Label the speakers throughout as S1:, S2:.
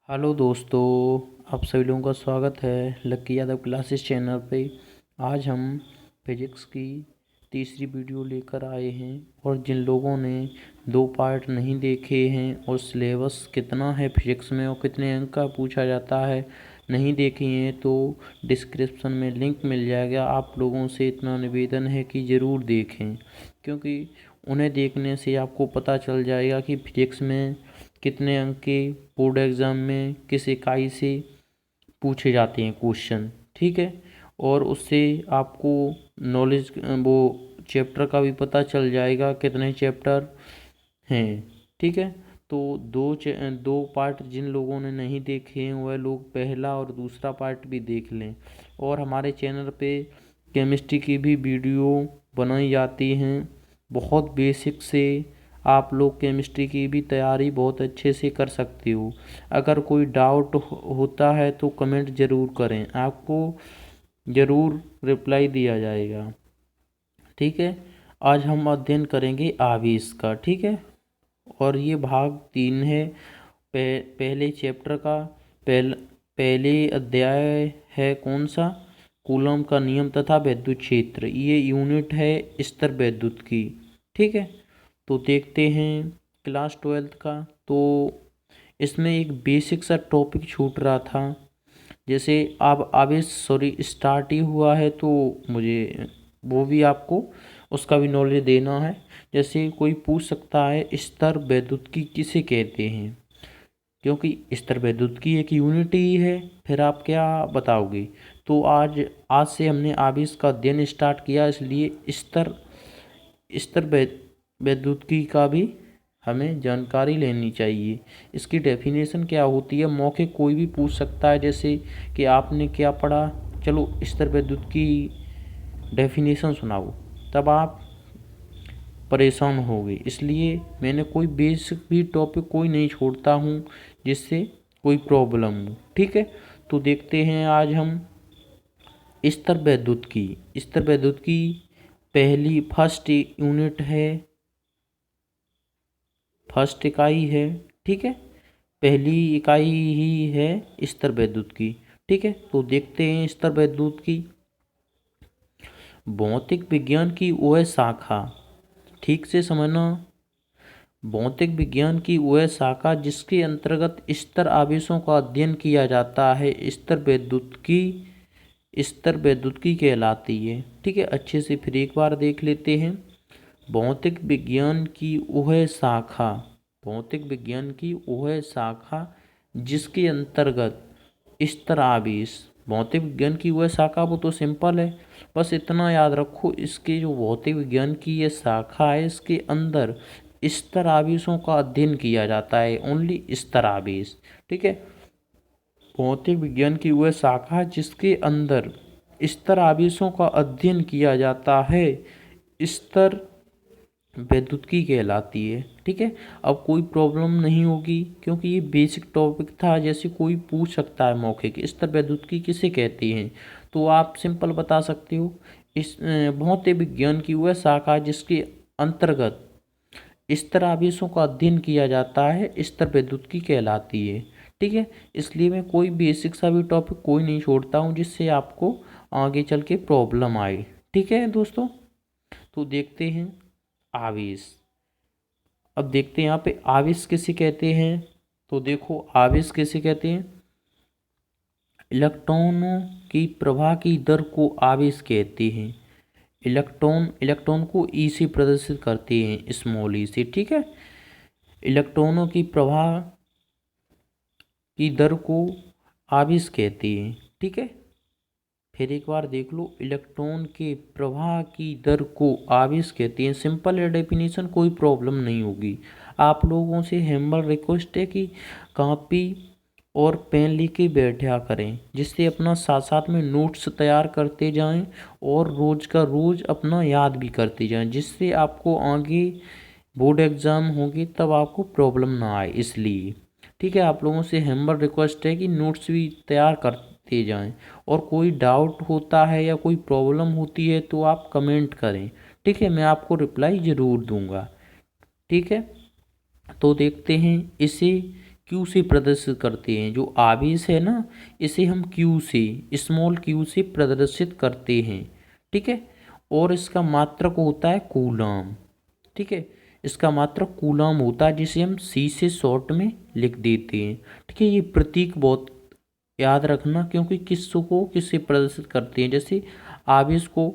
S1: Hello दोस्तों, आप सभी लोगों का स्वागत है लक्की यादव क्लासेस चैनल पे। आज हम फिजिक्स की तीसरी वीडियो लेकर आए हैं और जिन लोगों ने 2 पार्ट नहीं देखे हैं और सिलेबस कितना है फिजिक्स में और कितने अंक का पूछा जाता है नहीं देखे हैं तो डिस्क्रिप्शन में लिंक मिल जाएगा। आप लोगों से इतना निवेदन है कि ज़रूर देखें, क्योंकि उन्हें देखने से आपको पता चल जाएगा कि फिजिक्स में कितने अंक के बोर्ड एग्ज़ाम में किस इकाई से पूछे जाते हैं क्वेश्चन। ठीक है, और उससे आपको नॉलेज वो चैप्टर का भी पता चल जाएगा कितने चैप्टर हैं। ठीक है, तो दो पार्ट जिन लोगों ने नहीं देखे हैं वह लोग पहला और दूसरा पार्ट भी देख लें। और हमारे चैनल पे केमिस्ट्री की भी वीडियो बनाई जाती हैं, बहुत बेसिक से आप लोग केमिस्ट्री की भी तैयारी बहुत अच्छे से कर सकते हो। अगर कोई डाउट होता है तो कमेंट ज़रूर करें, आपको ज़रूर रिप्लाई दिया जाएगा। ठीक है, आज हम अध्ययन करेंगे आवेश का। ठीक है, और ये भाग 3 है पहले चैप्टर का। पहले अध्याय है कौन सा? कूलम का नियम तथा विद्युत क्षेत्र। ये यूनिट है स्तर विद्युत की। ठीक है, तो देखते हैं क्लास 12th का। तो इसमें एक बेसिक सा टॉपिक छूट रहा था, जैसे अब आवेश स्टार्ट ही हुआ है तो मुझे वो भी आपको उसका भी नॉलेज देना है। जैसे कोई पूछ सकता है स्तर विद्युत किसे कहते हैं, क्योंकि स्तर विद्युत की एक यूनिट ही है, फिर आप क्या बताओगे। तो आज आज से हमने आवेश का अध्ययन स्टार्ट किया, इसलिए स्तर स्तर विद्युत का भी हमें जानकारी लेनी चाहिए। इसकी डेफिनेशन क्या होती है, मौके कोई भी पूछ सकता है, जैसे कि आपने क्या पढ़ा, चलो स्तर विद्युत की डेफिनेशन सुनाओ, तब आप परेशान होगे। इसलिए मैंने कोई बेसिक भी टॉपिक कोई नहीं छोड़ता हूँ जिससे कोई प्रॉब्लम हो। ठीक है, तो देखते हैं आज हम स्तर विद्युत की पहली फर्स्ट इकाई है। ठीक है, पहली इकाई ही है स्तर विद्युत की। ठीक है, तो देखते हैं स्तर विद्युत की भौतिक विज्ञान की वह शाखा। ठीक से समझना, भौतिक विज्ञान की वह शाखा जिसके अंतर्गत स्तर आवेशों का अध्ययन किया जाता है स्तर विद्युत की कहलाती है। ठीक है, अच्छे से फिर एक बार देख लेते हैं। भौतिक विज्ञान की वह शाखा जिसके अंतर्गत स्तर आवेश। भौतिक विज्ञान की वह शाखा, वो तो सिंपल है, बस इतना याद रखो, इसके जो भौतिक विज्ञान की ये शाखा है इसके अंदर स्तर आवेशों का अध्ययन किया जाता है, ओनली स्तर आवेश। ठीक है, भौतिक विज्ञान की वह शाखा जिसके अंदर स्तर आवेशों का अध्ययन किया जाता है स्तर विद्युत कहलाती है। ठीक है, अब कोई प्रॉब्लम नहीं होगी क्योंकि ये बेसिक टॉपिक था। जैसे कोई पूछ सकता है मौके के स्तर विद्युत किसे कहते हैं, तो आप सिंपल बता सकते हो इस भौतिक विज्ञान की वह शाखा जिसके अंतर्गत स्तर आवेशों का अध्ययन किया जाता है स्तर विद्युत कहलाती है। ठीक है, इसलिए मैं कोई बेसिक सा भी टॉपिक कोई नहीं छोड़ता हूँ जिससे आपको आगे चल के प्रॉब्लम आए। ठीक है दोस्तों, तो देखते हैं आवेश। अब देखते हैं यहाँ पे आवेश किसे कहते हैं। तो देखो आवेश किसे कहते हैं, इलेक्ट्रॉनों की प्रवाह की दर को आवेश कहते हैं। इलेक्ट्रॉन को ई से प्रदर्शित करते हैं, स्मॉल ई से। ठीक है, इलेक्ट्रॉनों की प्रवाह की दर को आवेश कहते हैं। ठीक है, फिर एक बार देख लो, इलेक्ट्रॉन के प्रवाह की दर को आवेश कहते हैं। सिंपल है डेफिनेशन, कोई प्रॉब्लम नहीं होगी। आप लोगों से हेम्बल रिक्वेस्ट है कि कॉपी और पेन लेके बैठा करें, जिससे अपना साथ साथ में नोट्स तैयार करते जाएं और रोज़ का रोज़ अपना याद भी करते जाएं, जिससे आपको आगे बोर्ड एग्ज़ाम होगी तब आपको प्रॉब्लम ना आए। इसलिए ठीक है, आप लोगों से हेम्बल रिक्वेस्ट है कि नोट्स भी तैयार करते जाएं, और कोई डाउट होता है या कोई प्रॉब्लम होती है तो आप कमेंट करें। ठीक है, मैं आपको रिप्लाई ज़रूर दूंगा। ठीक है, तो देखते हैं इसे क्यू से प्रदर्शित करते हैं। जो आवेश है ना, इसे हम क्यू से, स्मॉल क्यू से प्रदर्शित करते हैं। ठीक है। और इसका मात्रक होता है कूलम। ठीक है। इसका मात्रक कूलम होता है, जिसे हम सी से शॉर्ट में लिख देते हैं। ठीक है। ये प्रतीक बहुत याद रखना, क्योंकि किसको किससे प्रदर्शित करते हैं। जैसे आवेश को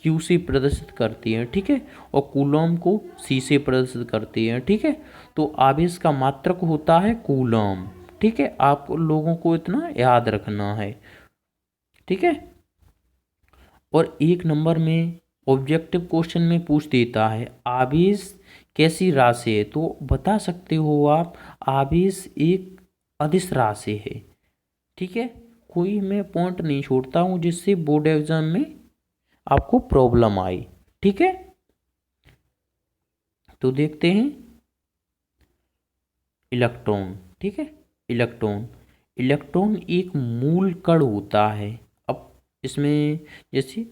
S1: क्यू से प्रदर्शित करती हैं। ठीक है। और कूलम को सी से प्रदर्शित करती हैं। ठीक है। तो आवेश का मात्रक होता है कूलम। ठीक है। आप लोगों को इतना याद रखना है। ठीक है। और एक नंबर में ऑब्जेक्टिव क्वेश्चन में पूछ देता है आवेश कैसी राशि है, तो बता सकते हो आप आवेश एक अदिश राशि है। ठीक है। कोई मैं पॉइंट नहीं छोड़ता हूँ जिससे बोर्ड एग्जाम में आपको प्रॉब्लम आई। ठीक है। तो देखते हैं इलेक्ट्रॉन। ठीक है। इलेक्ट्रॉन इलेक्ट्रॉन एक मूल कण होता है। अब इसमें जैसे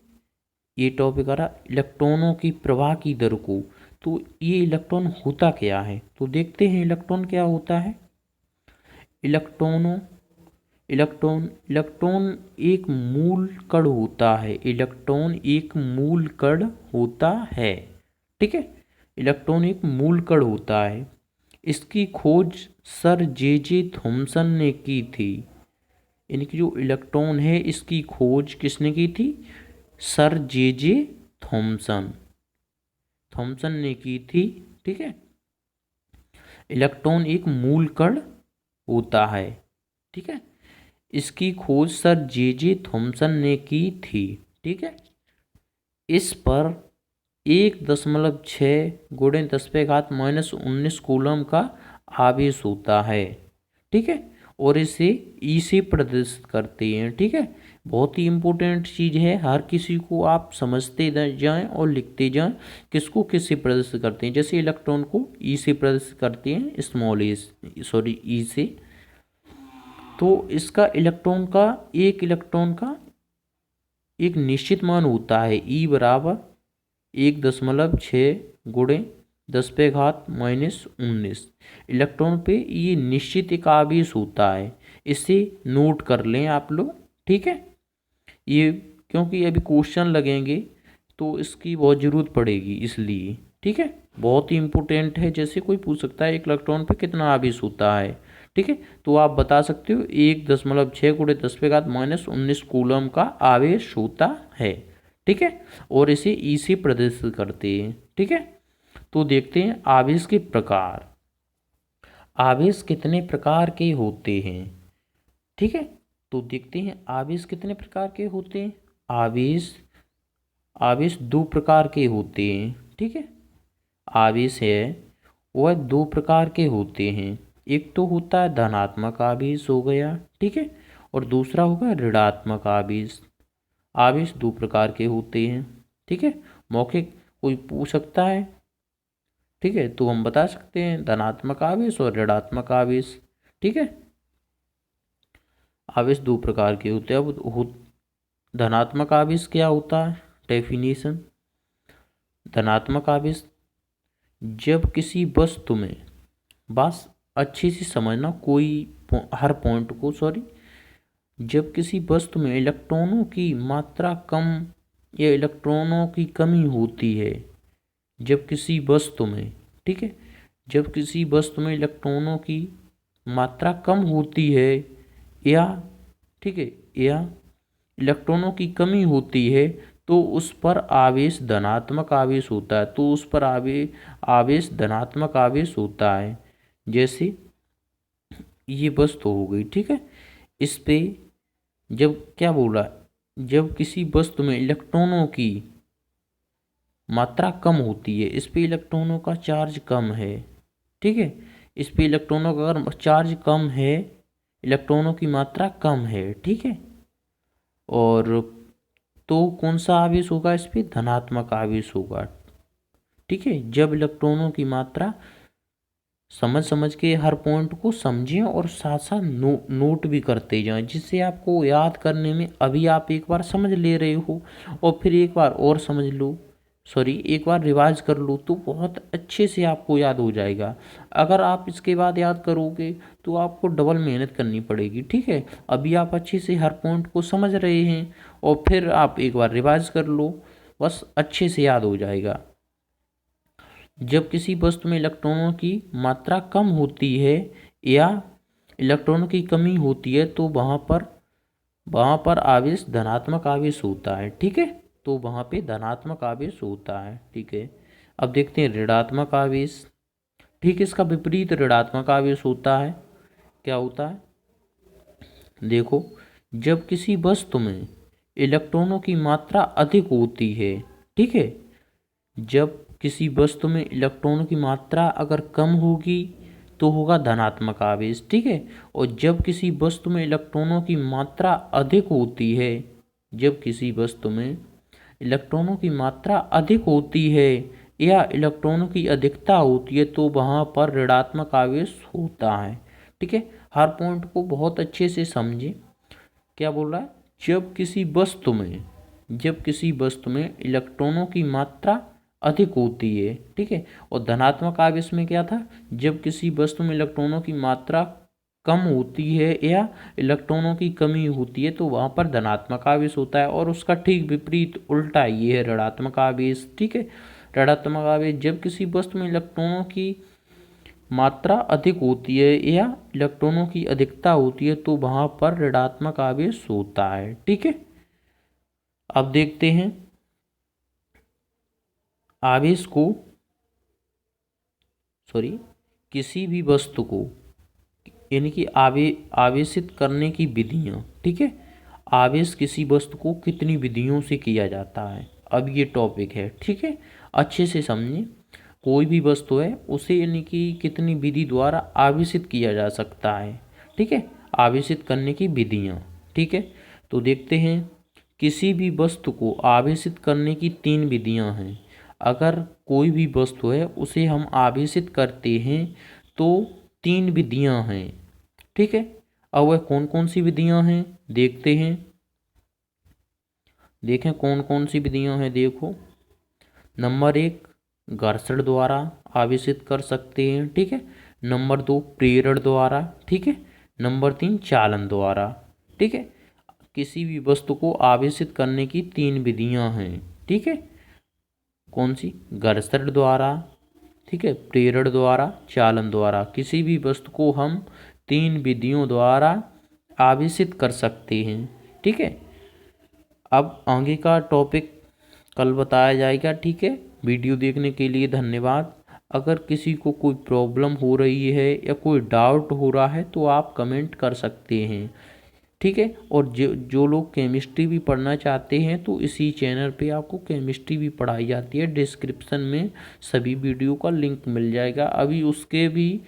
S1: ये टॉपिक आ रहा इलेक्ट्रॉनों की प्रवाह की दर को, तो ये इलेक्ट्रॉन होता क्या है, तो देखते हैं इलेक्ट्रॉन क्या होता है। इलेक्ट्रॉनों इलेक्ट्रॉन इलेक्ट्रॉन एक मूल कण होता है। इलेक्ट्रॉन एक मूल कण होता है। ठीक है। इलेक्ट्रॉन एक मूल कण होता है। इसकी खोज सर जे थॉमसन ने की थी। इनकी जो इलेक्ट्रॉन है, इसकी खोज किसने की थी? सर जे थॉमसन थॉमसन ने की थी। ठीक है। इलेक्ट्रॉन एक मूल कण होता है। ठीक है। इसकी खोज सर जे थॉमसन ने की थी। ठीक है। इस पर 1.6 गुणे 10⁻⁻19 कूलम का आवेश होता है। ठीक है। और इसे ई से प्रदर्शित करते हैं। ठीक है। बहुत ही इम्पोर्टेंट चीज़ है, हर किसी को आप समझते जाएं और लिखते जाएं किसको किससे प्रदर्शित करते हैं। जैसे इलेक्ट्रॉन को ई से प्रदर्शित करते हैं, स्मॉल ए, सॉरी ई से। तो इसका इलेक्ट्रॉन का एक निश्चित मान होता है, ई बराबर 1.6 गुणे 10⁻⁻19। इलेक्ट्रॉन पे ये निश्चित एक आवेश होता है, इसे नोट कर लें आप लोग। ठीक है। ये क्योंकि अभी क्वेश्चन लगेंगे तो इसकी बहुत ज़रूरत पड़ेगी, इसलिए। ठीक है। बहुत ही इम्पोर्टेंट है। जैसे कोई पूछ सकता है एक इलेक्ट्रॉन पे कितना आवेश होता है। ठीक है। तो आप बता सकते हो 1.6 गुणे 10⁻⁻19 कूलम का आवेश होता है। ठीक है। और इसे ई से प्रदर्शित करते हैं। ठीक है। तो देखते हैं आवेश के प्रकार। आवेश कितने प्रकार के होते हैं। ठीक है। तो देखते हैं आवेश कितने प्रकार के होते हैं। आवेश आवेश 2 प्रकार के होते हैं। ठीक है। आवेश है वह 2 प्रकार के होते हैं। एक तो होता है धनात्मक आवेश हो गया। ठीक है। और दूसरा होगा ऋणात्मक आवेश। आवेश 2 प्रकार के होते हैं। ठीक है। मौखिक कोई पूछ सकता है, ठीक है, तो हम बता सकते हैं धनात्मक आवेश और ऋणात्मक आवेश। ठीक है। आवेश 2 प्रकार के होते हैं। अब धनात्मक आवेश क्या होता है, डेफिनेशन। धनात्मक आवेश जब किसी वस्तु में, बस अच्छे से समझना कोई हर पॉइंट को, सॉरी, जब किसी वस्तु में इलेक्ट्रॉनों की मात्रा कम या इलेक्ट्रॉनों की कमी होती है, जब किसी वस्तु में, ठीक है, जब किसी वस्तु में इलेक्ट्रॉनों की मात्रा कम होती है या, ठीक है, या इलेक्ट्रॉनों की कमी होती है, तो उस पर आवेश धनात्मक आवेश होता है। तो उस पर आवेश धनात्मक आवेश होता है। जैसे ये वस्तु हो गई, ठीक है, इस पे जब क्या बोला, जब किसी वस्तु में इलेक्ट्रॉनों की मात्रा कम होती है, इस पे इलेक्ट्रॉनों का चार्ज कम है, ठीक है, इस पे इलेक्ट्रॉनों का अगर चार्ज कम है, इलेक्ट्रॉनों की मात्रा कम है, ठीक है, और तो कौन सा आवेश होगा, इस पे धनात्मक आवेश होगा। ठीक है। जब इलेक्ट्रॉनों की मात्रा, समझ के हर पॉइंट को समझें और साथ साथ नोट भी करते जाएं, जिससे आपको याद करने में, अभी आप एक बार समझ ले रहे हो और फिर एक बार और समझ लो, एक बार रिवाइज कर लो तो बहुत अच्छे से आपको याद हो जाएगा। अगर आप इसके बाद याद करोगे तो आपको डबल मेहनत करनी पड़ेगी। ठीक है, अभी आप अच्छे से हर पॉइंट को समझ रहे हैं और फिर आप एक बार रिवाइज कर लो, बस अच्छे से याद हो जाएगा। जब किसी वस्तु में इलेक्ट्रॉनों की मात्रा कम होती है या इलेक्ट्रॉनों की कमी होती है तो वहाँ पर आवेश धनात्मक आवेश होता है। ठीक है, तो वहाँ पे धनात्मक आवेश होता है। ठीक है, अब देखते हैं ऋणात्मक आवेश। ठीक, इसका विपरीत ऋणात्मक आवेश होता है। क्या होता है? देखो, जब किसी वस्तु में इलेक्ट्रॉनों की मात्रा अधिक होती है, ठीक है, जब किसी वस्तु में इलेक्ट्रॉनों की मात्रा अगर कम होगी तो होगा धनात्मक आवेश। ठीक है, और जब किसी वस्तु में इलेक्ट्रॉनों की मात्रा अधिक होती है, जब किसी वस्तु में इलेक्ट्रॉनों की मात्रा अधिक होती है या इलेक्ट्रॉनों की अधिकता होती है तो वहाँ पर ऋणात्मक आवेश होता है। ठीक है, हर पॉइंट को बहुत अच्छे से समझें। क्या बोल रहा है? जब किसी वस्तु में इलेक्ट्रॉनों की मात्रा अधिक होती है, ठीक है, और धनात्मक आवेश में क्या था? जब किसी वस्तु में इलेक्ट्रॉनों की मात्रा कम होती है या इलेक्ट्रॉनों की कमी होती है तो वहाँ पर धनात्मक आवेश होता है। और उसका ठीक विपरीत उल्टा ये है ऋणात्मक आवेश। ठीक है, ऋणात्मक आवेश जब किसी वस्तु में इलेक्ट्रॉनों की मात्रा अधिक होती है या इलेक्ट्रॉनों की अधिकता होती है तो वहाँ पर ऋणात्मक आवेश होता है। ठीक है, अब देखते हैं आवेश को किसी भी वस्तु को यानी कि आवेशित करने की विधियाँ। ठीक है, आवेश किसी वस्तु को कितनी विधियों से किया जाता है, अब ये टॉपिक है। ठीक है, अच्छे से समझिए। कोई भी वस्तु है उसे यानी कि कितनी विधि द्वारा आवेशित किया जा सकता है। ठीक है, आवेशित करने की विधियाँ। ठीक है, तो देखते हैं किसी भी वस्तु को आवेशित करने की 3 विधियाँ हैं। अगर कोई भी वस्तु है उसे हम आवेशित करते हैं तो 3 विधियाँ हैं। ठीक है, अब वह कौन कौन सी विधियाँ हैं देखते हैं। देखें कौन कौन सी विधियाँ हैं। देखो, नंबर 1 घर्षण द्वारा आवेशित कर सकते हैं। ठीक है, नंबर 2 प्रेरण द्वारा। ठीक है, नंबर 3 चालन द्वारा। ठीक है, किसी भी वस्तु को आवेशित करने की 3 विधियाँ हैं। ठीक है, कौन सी? घर्षण द्वारा, ठीक है, प्रेरण द्वारा, चालन द्वारा। किसी भी वस्तु को हम 3 विधियों द्वारा आवेशित कर सकते हैं। ठीक है, अब आगे का टॉपिक कल बताया जाएगा। ठीक है, वीडियो देखने के लिए धन्यवाद। अगर किसी को कोई प्रॉब्लम हो रही है या कोई डाउट हो रहा है तो आप कमेंट कर सकते हैं। ठीक है, और जो लोग केमिस्ट्री भी पढ़ना चाहते हैं तो इसी चैनल पे आपको केमिस्ट्री भी पढ़ाई जाती है। डिस्क्रिप्शन में सभी वीडियो का लिंक मिल जाएगा। अभी उसके भी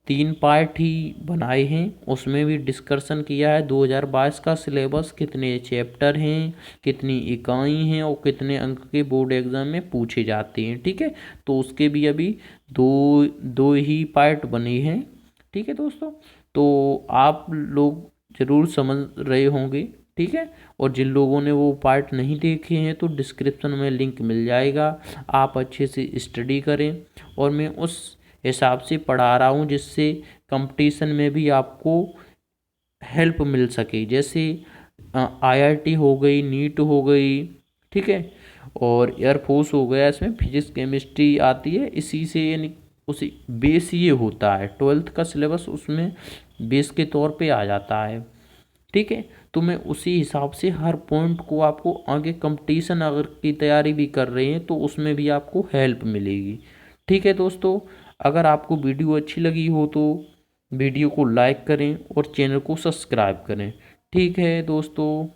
S1: 3 पार्ट ही बनाए हैं, उसमें भी डिस्कशन किया है 2022 का सिलेबस, कितने चैप्टर हैं, कितनी इकाई हैं और कितने अंक के बोर्ड एग्जाम में पूछे जाते हैं। ठीक है, तो उसके भी अभी दो ही पार्ट बने हैं। ठीक है दोस्तों, तो आप लोग ज़रूर समझ रहे होंगे। ठीक है, और जिन लोगों ने वो पार्ट नहीं देखे हैं तो डिस्क्रिप्शन में लिंक मिल जाएगा, आप अच्छे से स्टडी करें। और मैं उस हिसाब से पढ़ा रहा हूँ जिससे कंपटीशन में भी आपको हेल्प मिल सके। जैसे IIT हो गई, नीट हो गई, ठीक है, और एयरफोर्स हो गया, इसमें फिजिक्स केमिस्ट्री आती है। इसी से यानी उसी बेस ये होता है, 12th का सिलेबस उसमें बेस के तौर पे आ जाता है। ठीक है, तो मैं उसी हिसाब से हर पॉइंट को आपको आगे कंपटीशन अगर की तैयारी भी कर रहे हैं तो उसमें भी आपको हेल्प मिलेगी। ठीक है दोस्तों, अगर आपको वीडियो अच्छी लगी हो तो वीडियो को लाइक करें और चैनल को सब्सक्राइब करें। ठीक है दोस्तों।